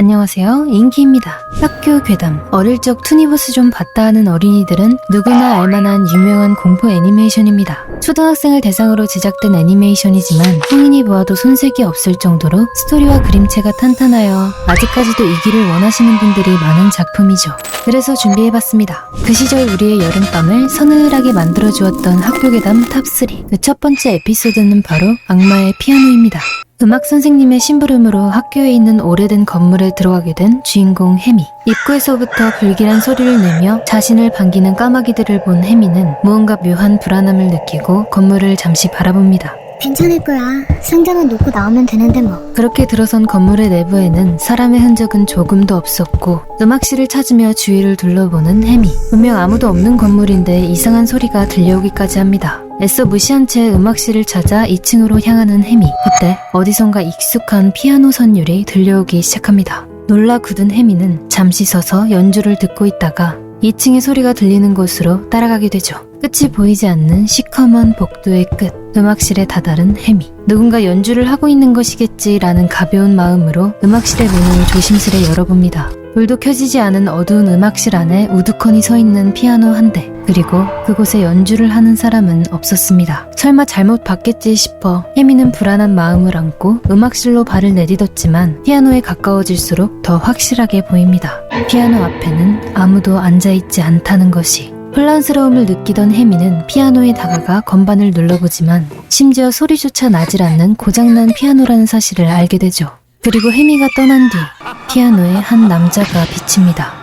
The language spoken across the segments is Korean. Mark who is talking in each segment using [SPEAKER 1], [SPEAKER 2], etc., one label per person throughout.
[SPEAKER 1] 안녕하세요, 인기입니다. 학교 괴담. 어릴 적 투니버스 좀 봤다 하는 어린이들은 누구나 알만한 유명한 공포 애니메이션입니다. 초등학생을 대상으로 제작된 애니메이션이지만 성인이 보아도 손색이 없을 정도로 스토리와 그림체가 탄탄하여 아직까지도 이 길을 원하시는 분들이 많은 작품이죠. 그래서 준비해봤습니다. 그 시절 우리의 여름밤을 서늘하게 만들어주었던 학교 괴담 탑3. 그 첫 번째 에피소드는 바로 악마의 피아노입니다. 음악 선생님의 심부름으로 학교에 있는 오래된 건물에 들어가게 된 주인공 해미. 입구에서부터 불길한 소리를 내며 자신을 반기는 까마귀들을 본 해미는 무언가 묘한 불안함을 느끼고 건물을 잠시 바라봅니다.
[SPEAKER 2] 괜찮을 거야. 상자만 놓고 나오면 되는데 뭐.
[SPEAKER 1] 그렇게 들어선 건물의 내부에는 사람의 흔적은 조금도 없었고 음악실을 찾으며 주위를 둘러보는 해미. 분명 아무도 없는 건물인데 이상한 소리가 들려오기까지 합니다. 애써 무시한 채 음악실을 찾아 2층으로 향하는 해미. 그때 어디선가 익숙한 피아노 선율이 들려오기 시작합니다. 놀라 굳은 해미는 잠시 서서 연주를 듣고 있다가 2층의 소리가 들리는 곳으로 따라가게 되죠. 끝이 보이지 않는 시커먼 복도의 끝. 음악실에 다다른 해미. 누군가 연주를 하고 있는 것이겠지라는 가벼운 마음으로 음악실의 문을 조심스레 열어봅니다. 불도 켜지지 않은 어두운 음악실 안에 우두커니 서 있는 피아노 한 대. 그리고 그곳에 연주를 하는 사람은 없었습니다. 설마 잘못 봤겠지 싶어 해미는 불안한 마음을 안고 음악실로 발을 내딛었지만 피아노에 가까워질수록 더 확실하게 보입니다. 피아노 앞에는 아무도 앉아있지 않다는 것이. 혼란스러움을 느끼던 해미는 피아노에 다가가 건반을 눌러보지만 심지어 소리조차 나질 않는 고장난 피아노라는 사실을 알게 되죠. 그리고 해미가 떠난 뒤 피아노에 한 남자가 비칩니다.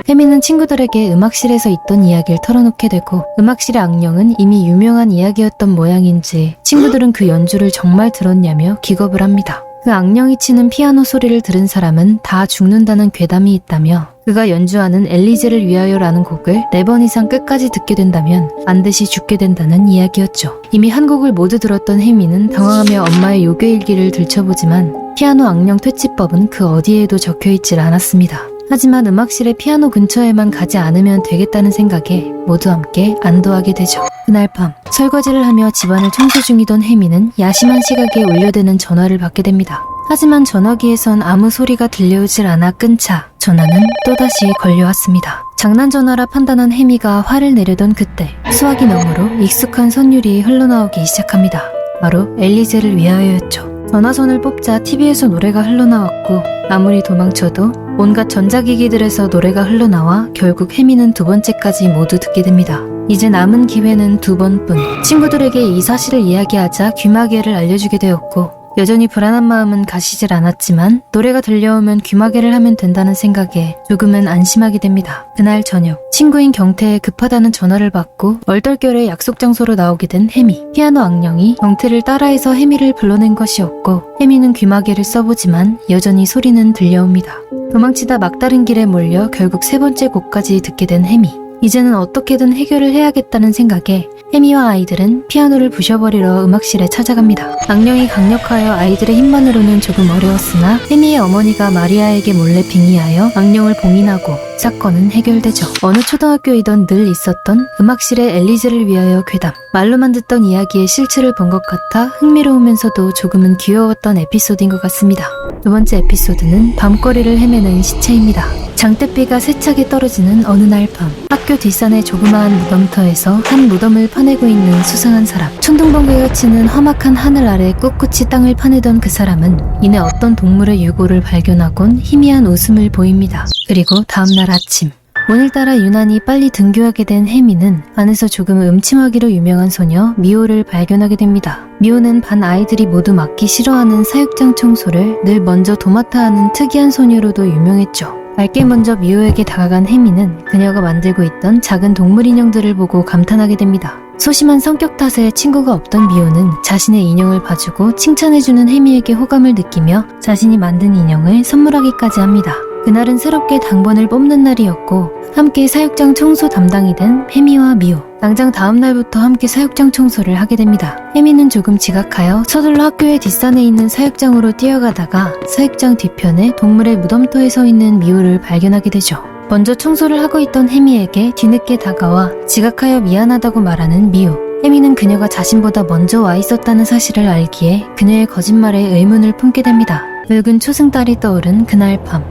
[SPEAKER 1] 해미는 친구들에게 음악실에서 있던 이야기를 털어놓게 되고 음악실의 악령은 이미 유명한 이야기였던 모양인지 친구들은 그 연주를 정말 들었냐며 기겁을 합니다. 그 악령이 치는 피아노 소리를 들은 사람은 다 죽는다는 괴담이 있다며 그가 연주하는 엘리제를 위하여라는 곡을 4번 이상 끝까지 듣게 된다면 반드시 죽게 된다는 이야기였죠. 이미 한 곡을 모두 들었던 해미는 당황하며 엄마의 요괴일기를 들춰보지만 피아노 악령 퇴치법은 그 어디에도 적혀있질 않았습니다. 하지만 음악실의 피아노 근처에만 가지 않으면 되겠다는 생각에 모두 함께 안도하게 되죠. 그날 밤 설거지를 하며 집안을 청소 중이던 해미는 야심한 시각에 울려대는 전화를 받게 됩니다. 하지만 전화기에선 아무 소리가 들려오질 않아 끊자 전화는 또다시 걸려왔습니다. 장난 전화라 판단한 해미가 화를 내려던 그때 수화기 너머로 익숙한 선율이 흘러나오기 시작합니다. 바로 엘리제를 위하여였죠. 전화선을 뽑자 TV에서 노래가 흘러나왔고 아무리 도망쳐도 온갖 전자기기들에서 노래가 흘러나와 결국 해미는 2번째까지 모두 듣게 됩니다. 이제 남은 기회는 2번뿐. 친구들에게 이 사실을 이야기하자 귀마개를 알려주게 되었고 여전히 불안한 마음은 가시질 않았지만 노래가 들려오면 귀마개를 하면 된다는 생각에 조금은 안심하게 됩니다. 그날 저녁 친구인 경태에 급하다는 전화를 받고 얼떨결에 약속 장소로 나오게 된 해미. 피아노 악령이 경태를 따라해서 해미를 불러낸 것이었고 해미는 귀마개를 써보지만 여전히 소리는 들려옵니다. 도망치다 막다른 길에 몰려 결국 3번째 곡까지 듣게 된 해미. 이제는 어떻게든 해결을 해야겠다는 생각에 해미와 아이들은 피아노를 부셔버리러 음악실에 찾아갑니다. 악령이 강력하여 아이들의 힘만으로는 조금 어려웠으나 해미의 어머니가 마리아에게 몰래 빙의하여 악령을 봉인하고 사건은 해결되죠. 어느 초등학교이던 늘 있었던 음악실의 엘리제를 위하여 괴담. 말로만 듣던 이야기의 실체를 본 것 같아 흥미로우면서도 조금은 귀여웠던 에피소드인 것 같습니다. 2번째 에피소드는 밤거리를 헤매는 시체입니다. 장대비가 세차게 떨어지는 어느 날 밤 학교 뒷산의 조그마한 무덤터에서 한 무덤을 파내고 있는 수상한 사람. 천둥번개가 치는 험악한 하늘 아래 꿋꿋이 땅을 파내던 그 사람은 이내 어떤 동물의 유골을 발견하곤 희미한 웃음을 보입니다. 그리고 다음날 아침 오늘따라 유난히 빨리 등교하게 된 해미는 안에서 조금 음침하기로 유명한 소녀 미호를 발견하게 됩니다. 미호는 반 아이들이 모두 맡기 싫어하는 사육장 청소를 늘 먼저 도맡아 하는 특이한 소녀로도 유명했죠. 밝게 먼저 미호에게 다가간 해미는 그녀가 만들고 있던 작은 동물 인형들을 보고 감탄하게 됩니다. 소심한 성격 탓에 친구가 없던 미호는 자신의 인형을 봐주고 칭찬해주는 해미에게 호감을 느끼며 자신이 만든 인형을 선물하기까지 합니다. 그날은 새롭게 당번을 뽑는 날이었고 함께 사육장 청소 담당이 된 해미와 미호. 당장 다음날부터 함께 사육장 청소를 하게 됩니다. 해미는 조금 지각하여 서둘러 학교의 뒷산에 있는 사육장으로 뛰어가다가 사육장 뒤편에 동물의 무덤터에 서 있는 미호를 발견하게 되죠. 먼저 청소를 하고 있던 해미에게 뒤늦게 다가와 지각하여 미안하다고 말하는 미호. 혜미는 그녀가 자신보다 먼저 와 있었다는 사실을 알기에 그녀의 거짓말에 의문을 품게 됩니다. 붉은 초승달이 떠오른 그날 밤.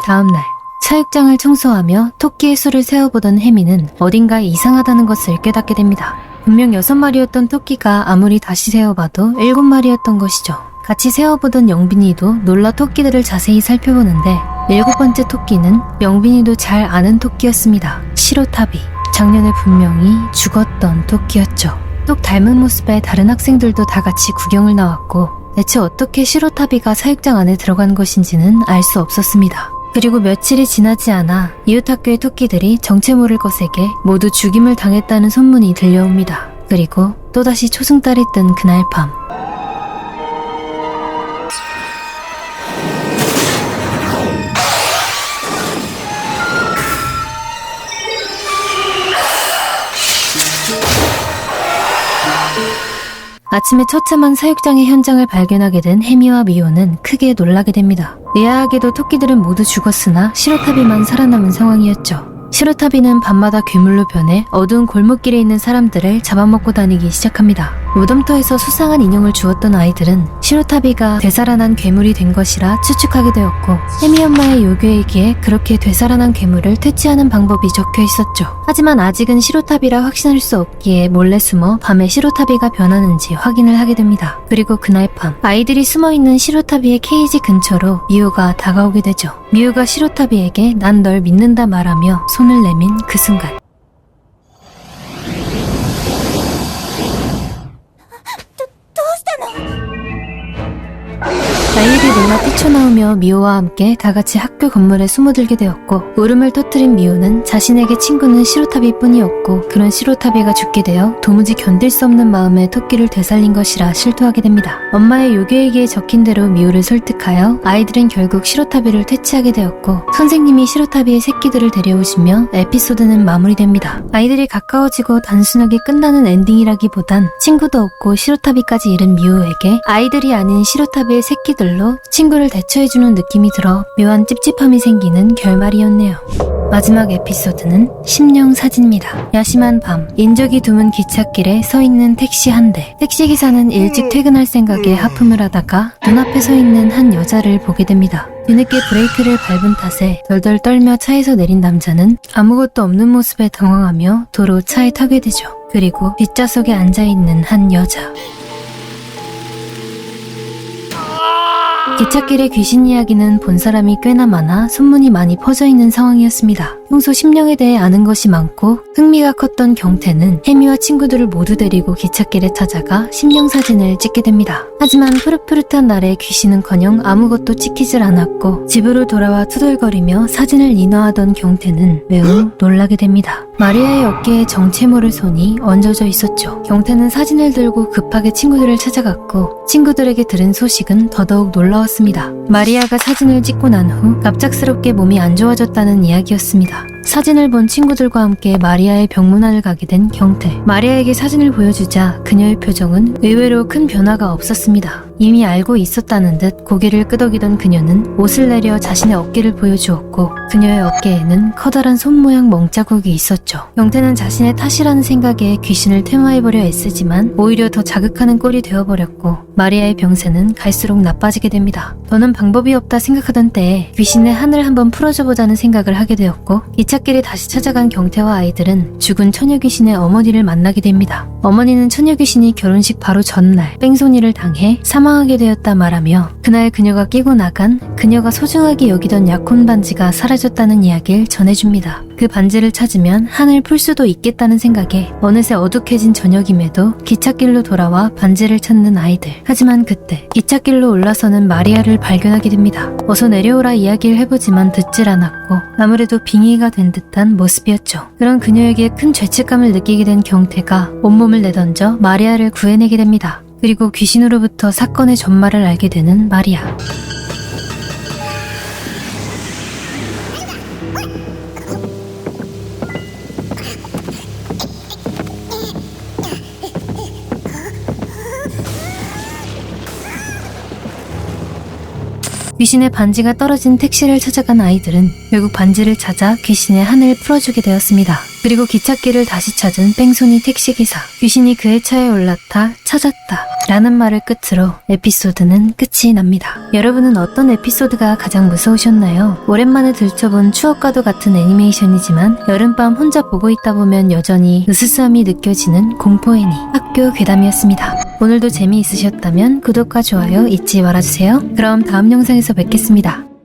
[SPEAKER 1] 다음날 차육장을 청소하며 토끼의 수를 세어보던 혜미는 어딘가 이상하다는 것을 깨닫게 됩니다. 분명 6마리였던 토끼가 아무리 다시 세어봐도 7마리였던 것이죠. 같이 세어보던 영빈이도 놀라 토끼들을 자세히 살펴보는데 7번째 토끼는 영빈이도 잘 아는 토끼였습니다. 시로타비. 작년에 분명히 죽었던 토끼였죠. 똑 닮은 모습의 다른 학생들도 다 같이 구경을 나왔고 대체 어떻게 시로타비가 사육장 안에 들어간 것인지는 알 수 없었습니다. 그리고 며칠이 지나지 않아 이웃학교의 토끼들이 정체 모를 것에게 모두 죽임을 당했다는 소문이 들려옵니다. 그리고 또다시 초승달이 뜬 그날 밤. 아침에 처참한 사육장의 현장을 발견하게 된 혜미와 미호는 크게 놀라게 됩니다. 의아하게도 토끼들은 모두 죽었으나 시로타비만 살아남은 상황이었죠. 시로타비는 밤마다 괴물로 변해 어두운 골목길에 있는 사람들을 잡아먹고 다니기 시작합니다. 무덤터에서 수상한 인형을 주었던 아이들은 시로타비가 되살아난 괴물이 된 것이라 추측하게 되었고 혜미 엄마의 요괴에게 그렇게 되살아난 괴물을 퇴치하는 방법이 적혀 있었죠. 하지만 아직은 시로타비라 확신할 수 없기에 몰래 숨어 밤에 시로타비가 변하는지 확인을 하게 됩니다. 그리고 그날 밤 아이들이 숨어있는 시로타비의 케이지 근처로 미호가 다가오게 되죠. 미호가 시로타비에게 난 널 믿는다 말하며 손을 내민 그 순간 아이들이 놀라 뛰쳐나오며 미호와 함께 다같이 학교 건물에 숨어들게 되었고 울음을 터뜨린 미호는 자신에게 친구는 시로타비 뿐이었고 그런 시로타비가 죽게 되어 도무지 견딜 수 없는 마음에 토끼를 되살린 것이라 실토하게 됩니다. 엄마의 요괴에게 적힌 대로 미호를 설득하여 아이들은 결국 시로타비를 퇴치하게 되었고 선생님이 시로타비의 새끼들을 데려오시며 에피소드는 마무리됩니다. 아이들이 가까워지고 단순하게 끝나는 엔딩이라기보단 친구도 없고 시로타비까지 잃은 미호에게 아이들이 아닌 시로타비의 새끼들 로 친구를 대처해주는 느낌이 들어 묘한 찝찝함이 생기는 결말이었네요. 마지막 에피소드는 심령사진입니다. 야심한 밤, 인적이 드문 기찻길에 서 있는 택시 한 대. 택시기사는 일찍 퇴근할 생각에 하품을 하다가 눈앞에 서 있는 한 여자를 보게 됩니다. 뒤늦게 브레이크를 밟은 탓에 덜덜 떨며 차에서 내린 남자는 아무것도 없는 모습에 당황하며 도로 차에 타게 되죠. 그리고 뒷좌석에 앉아있는 한 여자. 기찻길의 귀신 이야기는 본 사람이 꽤나 많아 소문이 많이 퍼져 있는 상황이었습니다. 평소 심령에 대해 아는 것이 많고 흥미가 컸던 경태는 혜미와 친구들을 모두 데리고 기찻길에 찾아가 심령 사진을 찍게 됩니다. 하지만 푸릇푸릇한 날에 귀신은커녕 아무것도 찍히질 않았고 집으로 돌아와 투덜거리며 사진을 인화하던 경태는 매우 놀라게 됩니다. 마리아의 어깨에 정체 모를 손이 얹어져 있었죠. 경태는 사진을 들고 급하게 친구들을 찾아갔고 친구들에게 들은 소식은 더더욱 놀라웠습니다. 마리아가 사진을 찍고 난 후 갑작스럽게 몸이 안 좋아졌다는 이야기였습니다. 사진을 본 친구들과 함께 마리아의 병문안을 가게 된 경태. 마리아에게 사진을 보여주자 그녀의 표정은 의외로 큰 변화가 없었습니다. 이미 알고 있었다는 듯 고개를 끄덕이던 그녀는 옷을 내려 자신의 어깨를 보여주었고 그녀의 어깨에는 커다란 손 모양 멍자국이 있었죠. 경태는 자신의 탓이라는 생각에 귀신을 퇴마해보려 애쓰지만 오히려 더 자극하는 꼴이 되어버렸고 마리아의 병세는 갈수록 나빠지게 됩니다. 더는 방법이 없다 생각하던 때에 귀신의 한을 한번 풀어줘보자는 생각을 하게 되었고 기찻길에 다시 찾아간 경태와 아이들은 죽은 처녀귀신의 어머니를 만나게 됩니다. 어머니는 처녀귀신이 결혼식 바로 전날 뺑소니를 당해 사망하게 되었다 말하며 그날 그녀가 끼고 나간 그녀가 소중하게 여기던 약혼 반지가 사라졌다는 이야기를 전해줍니다. 그 반지를 찾으면 한을 풀 수도 있겠다는 생각에 어느새 어둑해진 저녁임에도 기찻길로 돌아와 반지를 찾는 아이들. 하지만 그때 기찻길로 올라서는 마리아를 발견하게 됩니다. 어서 내려오라 이야기를 해보지만 듣질 않았고 아무래도 빙의가 된 듯한 모습이었죠. 그런 그녀에게 큰 죄책감을 느끼게 된 경태가 온몸을 내던져 마리아를 구해내게 됩니다. 그리고 귀신으로부터 사건의 전말을 알게 되는 마리아. 귀신의 반지가 떨어진 택시를 찾아간 아이들은 결국 반지를 찾아 귀신의 한을 풀어주게 되었습니다. 그리고 기찻길을 다시 찾은 뺑소니 택시기사. 귀신이 그의 차에 올라타 찾았다 라는 말을 끝으로 에피소드는 끝이 납니다. 여러분은 어떤 에피소드가 가장 무서우셨나요? 오랜만에 들춰본 추억과도 같은 애니메이션이지만 여름밤 혼자 보고 있다 보면 여전히 으스스함이 느껴지는 공포 애니 학교 괴담이었습니다. 오늘도 재미있으셨다면 구독과 좋아요 잊지 말아주세요. 그럼 다음 영상에서 뵙겠습니다.